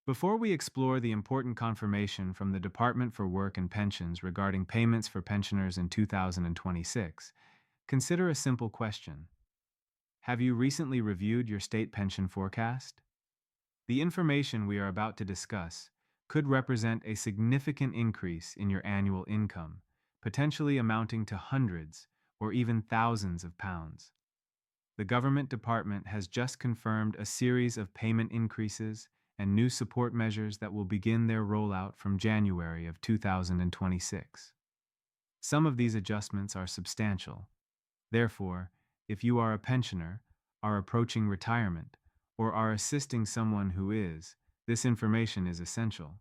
Before we explore the important confirmation from the Department for Work and Pensions regarding payments for pensioners in 2026, consider a simple question. Have you recently reviewed your state pension forecast? The information we are about to discuss could represent a significant increase in your annual income, potentially amounting to hundreds or even thousands of pounds. The government department has just confirmed a series of payment increases and new support measures that will begin their rollout from January of 2026. Some of these adjustments are substantial. Therefore, if you are a pensioner, are approaching retirement, or are assisting someone who is, this information is essential.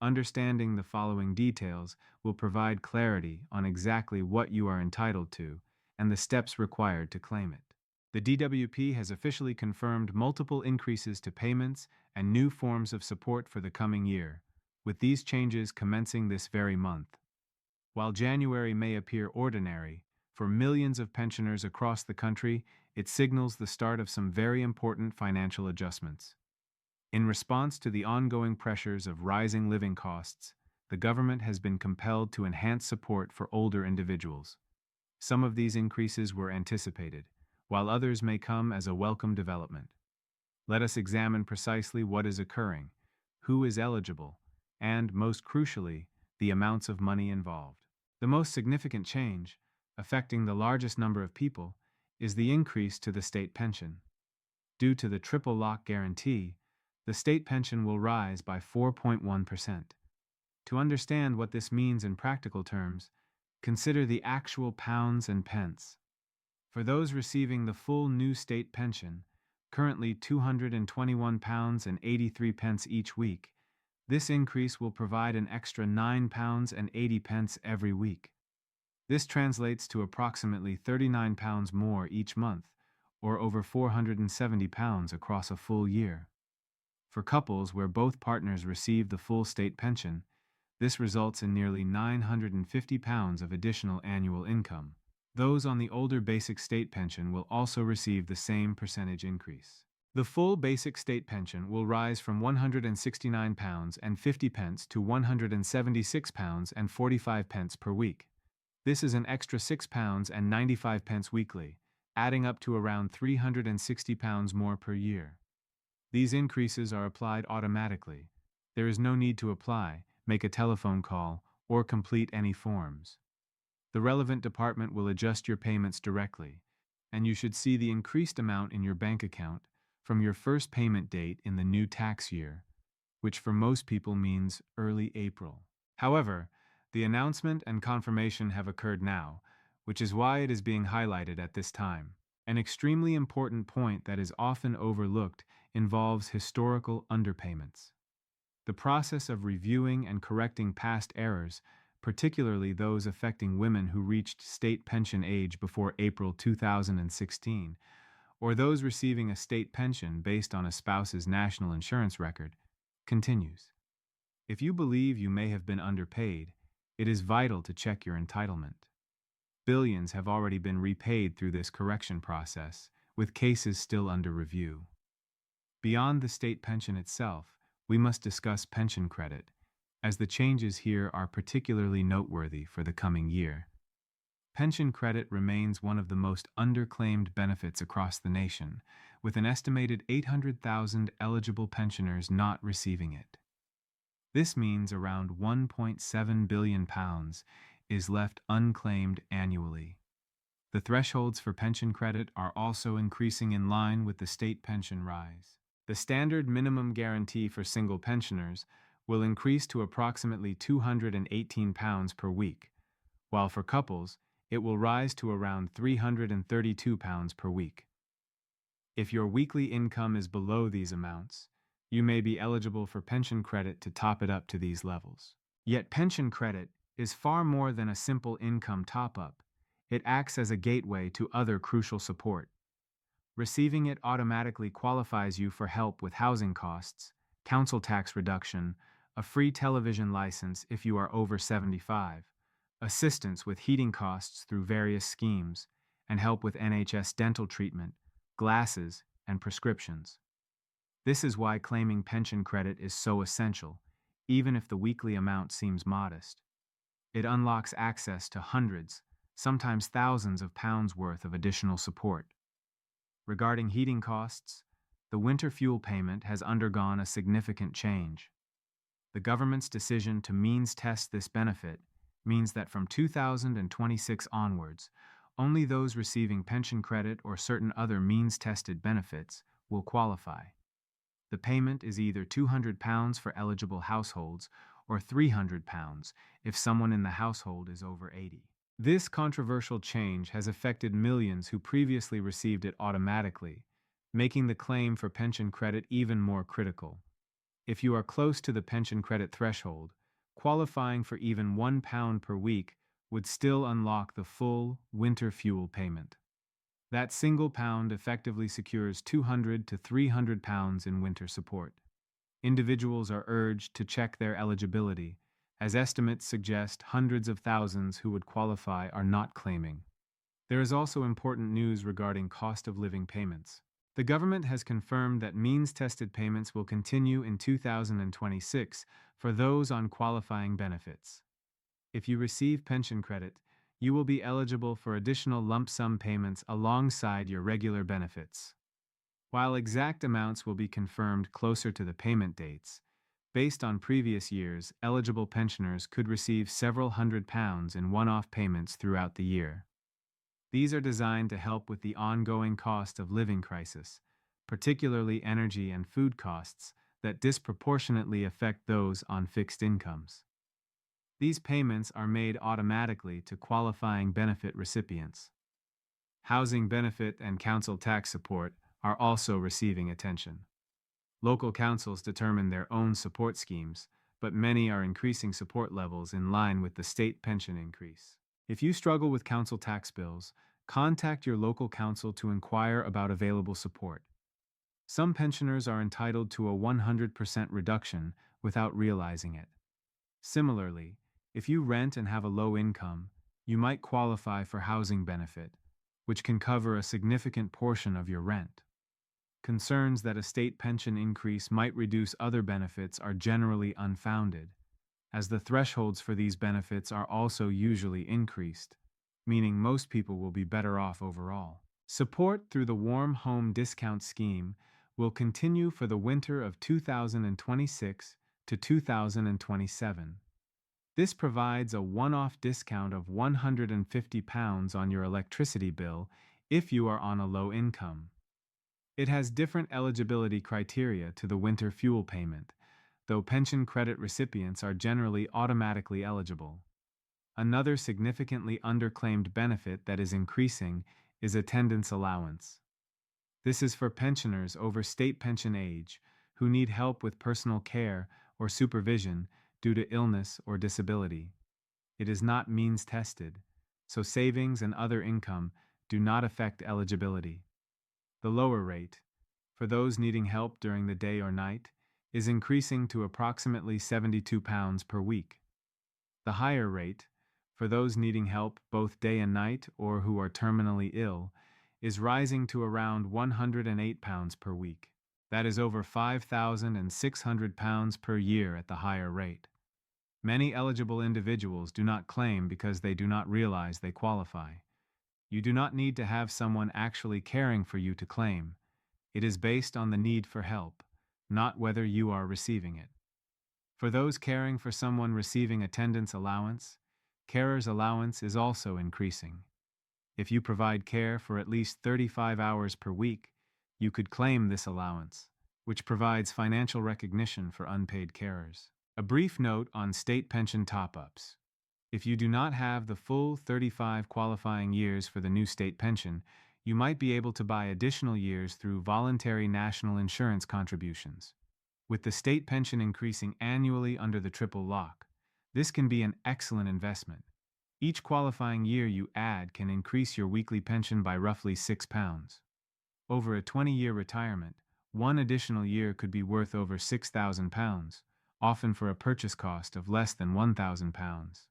Understanding the following details will provide clarity on exactly what you are entitled to and the steps required to claim it. The DWP has officially confirmed multiple increases to payments and new forms of support for the coming year, with these changes commencing this very month. While January may appear ordinary, for millions of pensioners across the country, it signals the start of some very important financial adjustments. In response to the ongoing pressures of rising living costs, the government has been compelled to enhance support for older individuals. Some of these increases were anticipated, while others may come as a welcome development. Let us examine precisely what is occurring, who is eligible, and, most crucially, the amounts of money involved. The most significant change, affecting the largest number of people, is the increase to the state pension. Due to the triple lock guarantee, the state pension will rise by 4.1%. To understand what this means in practical terms, consider the actual pounds and pence. For those receiving the full new state pension, currently £221 and 83 pence each week, this increase will provide an extra £9 and 80 pence every week. This translates to approximately £39 more each month, or over £470 across a full year. For couples where both partners receive the full state pension, this results in nearly £950 of additional annual income. Those on the older basic state pension will also receive the same percentage increase. The full basic state pension will rise from £169 and 50 pence to £176 and 45 pence per week. This is an extra £6 and 95 pence weekly, adding up to around £360 more per year. These increases are applied automatically. There is no need to apply, make a telephone call, or complete any forms. The relevant department will adjust your payments directly, and you should see the increased amount in your bank account from your first payment date in the new tax year, which for most people means early April. However, the announcement and confirmation have occurred now, which is why it is being highlighted at this time. An extremely important point that is often overlooked involves historical underpayments. The process of reviewing and correcting past errors, particularly those affecting women who reached state pension age before April 2016, or those receiving a state pension based on a spouse's national insurance record, continues. If you believe you may have been underpaid, it is vital to check your entitlement. Billions have already been repaid through this correction process, with cases still under review. Beyond the state pension itself, we must discuss pension credit, as the changes here are particularly noteworthy for the coming year. Pension credit remains one of the most underclaimed benefits across the nation, with an estimated 800,000 eligible pensioners not receiving it. This means around £1.7 billion is left unclaimed annually. The thresholds for pension credit are also increasing in line with the state pension rise. The standard minimum guarantee for single pensioners will increase to approximately £218 per week, while for couples, it will rise to around £332 per week. If your weekly income is below these amounts, you may be eligible for pension credit to top it up to these levels. Yet pension credit is far more than a simple income top-up. It acts as a gateway to other crucial support. Receiving it automatically qualifies you for help with housing costs, council tax reduction, a free television license if you are over 75, assistance with heating costs through various schemes, and help with NHS dental treatment, glasses, and prescriptions. This is why claiming pension credit is so essential, even if the weekly amount seems modest. It unlocks access to hundreds, sometimes thousands of pounds worth of additional support. Regarding heating costs, the winter fuel payment has undergone a significant change. The government's decision to means test this benefit means that from 2026 onwards, only those receiving pension credit or certain other means tested benefits will qualify. The payment is either £200 for eligible households or £300 if someone in the household is over 80. This controversial change has affected millions who previously received it automatically, making the claim for pension credit even more critical. If you are close to the pension credit threshold, qualifying for even £1 per week would still unlock the full winter fuel payment. That single pound effectively secures £200 to £300 in winter support. Individuals are urged to check their eligibility, as estimates suggest hundreds of thousands who would qualify are not claiming. There is also important news regarding cost of living payments. The government has confirmed that means-tested payments will continue in 2026 for those on qualifying benefits. If you receive pension credit, you will be eligible for additional lump sum payments alongside your regular benefits. While exact amounts will be confirmed closer to the payment dates, based on previous years, eligible pensioners could receive several £100s in one-off payments throughout the year. These are designed to help with the ongoing cost of living crisis, particularly energy and food costs that disproportionately affect those on fixed incomes. These payments are made automatically to qualifying benefit recipients. Housing benefit and council tax support are also receiving attention. Local councils determine their own support schemes, but many are increasing support levels in line with the state pension increase. If you struggle with council tax bills, contact your local council to inquire about available support. Some pensioners are entitled to a 100% reduction without realizing it. Similarly, if you rent and have a low income, you might qualify for housing benefit, which can cover a significant portion of your rent. Concerns that a state pension increase might reduce other benefits are generally unfounded, as the thresholds for these benefits are also usually increased, meaning most people will be better off overall. Support through the Warm Home Discount Scheme will continue for the winter of 2026 to 2027. This provides a one-off discount of £150 on your electricity bill if you are on a low income. It has different eligibility criteria to the winter fuel payment, though pension credit recipients are generally automatically eligible. Another significantly underclaimed benefit that is increasing is attendance allowance. This is for pensioners over state pension age who need help with personal care or supervision due to illness or disability. It is not means tested, so savings and other income do not affect eligibility. The lower rate, for those needing help during the day or night, is increasing to approximately £72 per week. The higher rate, for those needing help both day and night or who are terminally ill, is rising to around £108 per week. That is over £5,600 per year at the higher rate. Many eligible individuals do not claim because they do not realize they qualify. You do not need to have someone actually caring for you to claim. It is based on the need for help, not whether you are receiving it. For those caring for someone receiving attendance allowance, carer's allowance is also increasing. If you provide care for at least 35 hours per week, you could claim this allowance, which provides financial recognition for unpaid carers. A brief note on state pension top-ups. If you do not have the full 35 qualifying years for the new state pension, you might be able to buy additional years through voluntary national insurance contributions. With the state pension increasing annually under the triple lock, this can be an excellent investment. Each qualifying year you add can increase your weekly pension by roughly £6. Over a 20-year retirement, one additional year could be worth over £6,000, often for a purchase cost of less than £1,000.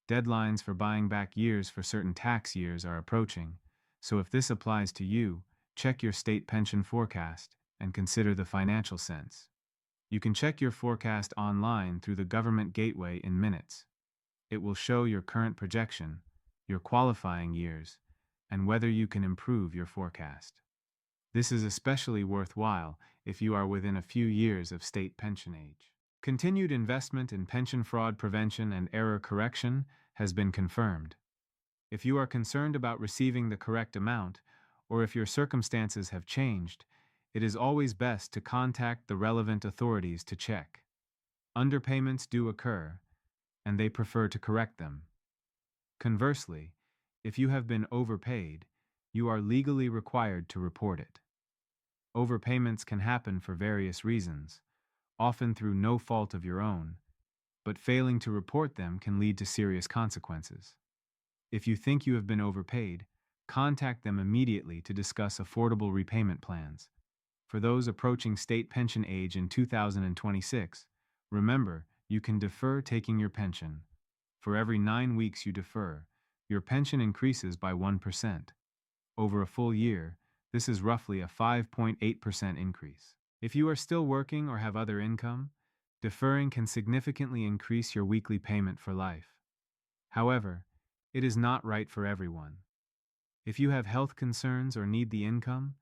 Deadlines for buying back years for certain tax years are approaching, so if this applies to you, check your state pension forecast and consider the financial sense. You can check your forecast online through the government gateway in minutes. It will show your current projection, your qualifying years, and whether you can improve your forecast. This is especially worthwhile if you are within a few years of state pension age. Continued investment in pension fraud prevention and error correction has been confirmed. If you are concerned about receiving the correct amount, or if your circumstances have changed, it is always best to contact the relevant authorities to check. Underpayments do occur, and they prefer to correct them. Conversely, if you have been overpaid, you are legally required to report it. Overpayments can happen for various reasons, often through no fault of your own, but failing to report them can lead to serious consequences. If you think you have been overpaid, contact them immediately to discuss affordable repayment plans. For those approaching state pension age in 2026, remember, you can defer taking your pension. For every 9 weeks you defer, your pension increases by 1%. Over a full year, this is roughly a 5.8% increase. If you are still working or have other income, deferring can significantly increase your weekly payment for life. However, it is not right for everyone. If you have health concerns or need the income,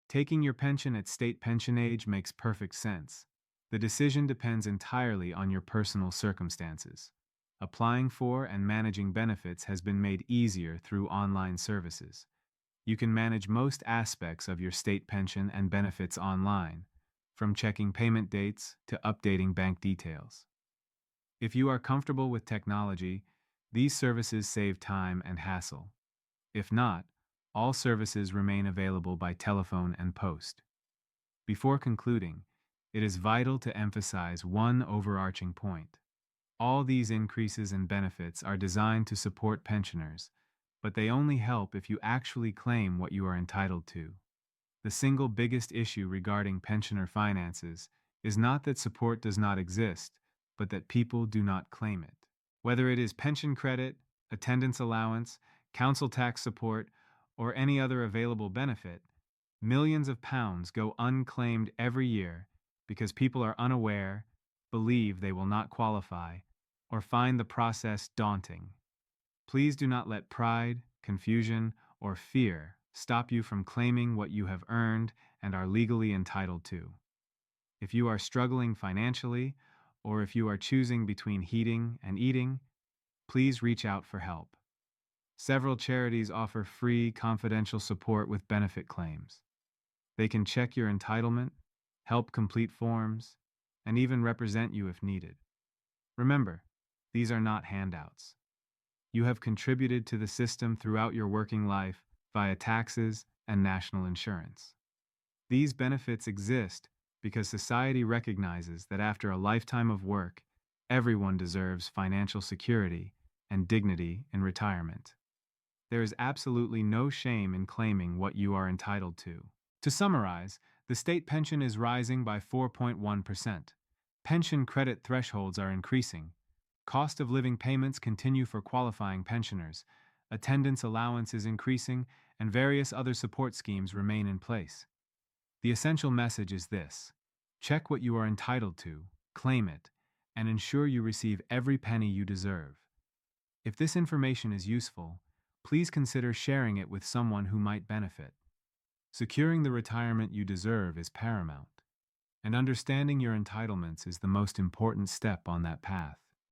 taking your pension at state pension age makes perfect sense. The decision depends entirely on your personal circumstances. Applying for and managing benefits has been made easier through online services. You can manage most aspects of your state pension and benefits online, from checking payment dates to updating bank details. If you are comfortable with technology, these services save time and hassle. If not, all services remain available by telephone and post. Before concluding, it is vital to emphasize one overarching point. All these increases in benefits are designed to support pensioners, but they only help if you actually claim what you are entitled to. The single biggest issue regarding pensioner finances is not that support does not exist, but that people do not claim it. Whether it is pension credit, attendance allowance, council tax support, or any other available benefit, millions of pounds go unclaimed every year because people are unaware, believe they will not qualify, or find the process daunting. Please do not let pride, confusion, or fear stop you from claiming what you have earned and are legally entitled to. If you are struggling financially, or if you are choosing between heating and eating, please reach out for help. Several charities offer free, confidential support with benefit claims. They can check your entitlement, help complete forms, and even represent you if needed. Remember, these are not handouts. You have contributed to the system throughout your working life via taxes and national insurance. These benefits exist because society recognizes that after a lifetime of work, everyone deserves financial security and dignity in retirement. There is absolutely no shame in claiming what you are entitled to. To summarize, the state pension is rising by 4.1%. Pension credit thresholds are increasing. Cost of living payments continue for qualifying pensioners. Attendance allowance is increasing, and various other support schemes remain in place. The essential message is this: check what you are entitled to, claim it, and ensure you receive every penny you deserve. If this information is useful, please consider sharing it with someone who might benefit. Securing the retirement you deserve is paramount, and understanding your entitlements is the most important step on that path.